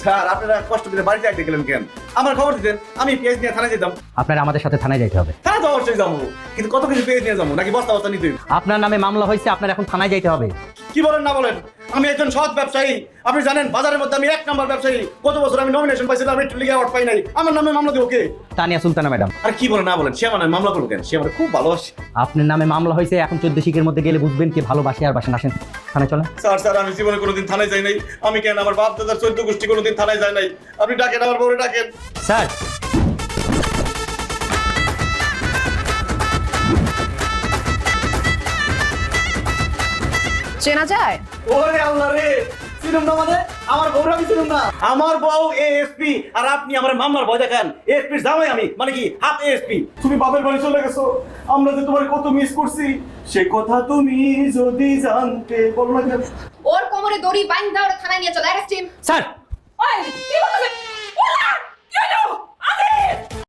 Sir আপনারা কষ্ট করে বাড়িতে আইতে গেলেন কেন? আমার খবর দিতেন, আমি পেঁয়াজ নিয়ে থানায় যেতাম। আপনার আমাদের সাথে থানায় যাইতে হবে। থানা তো অবশ্যই যাবো, কিন্তু কত কিছু পেঁয়াজ নিয়ে যাবো নাকি বস্তা বস্তা নিতে হইবে? আপনার নামে মামলা হয়েছে, আপনার এখন থানায় যাইতে হবে। কি বলেন না বলেন, আমি একজন সৎ ব্যবসায়ী। আপনি জানেন বাজারের মধ্যে আমি 1 নম্বর ব্যবসায়ী। গত বছর আমি নমিনেশন পাইছিলাম, একটু লিগে অ্যাওয়ার্ড পাই নাই। আমার নামে মামলা দিব কে? তানিয়া সুলতানা ম্যাডাম। আর কি বলেন না বলেন, সে আমার নামে মামলা করবো কেন? সে আমার খুব ভালোবাসে। আপনার নামে মামলা হয়েছে, এখন 14 শিখের মধ্যে গেলে বুঝবেন কি ভালোবাসে আর বাসেন। আসেন থানায় চলেন। স্যার আমি জীবনে কোনোদিন থানায় যাই নাই। আমি কেন, আমার বাপ দাদার 14 গোষ্ঠী কোনোদিন থানায় যায় নাই। আপনি ডাকেন, আমার বউরে ডাকেন। স্যার, চেনা যায়? ওরে আল্লাহ রে, চিনুম না মানে? আমার বউরে আমি চিনুম না? আমার বউ এএসপি আর আপনি আমার মামলার ভয় দেখান। এএসপির জামাই আমি, মানে কি হাফ এএসপি। তুমি বাপের বাড়ি চলে গেছো, আমরা যে তোমার কত মিস করছি সে কথা তুমি যদি জানতে। বলো না কেন? ওর কোমরে দড়ি বাইন্ধা ওর থানায় নিয়ে চলে অ্যারেস্ট হিম। স্যার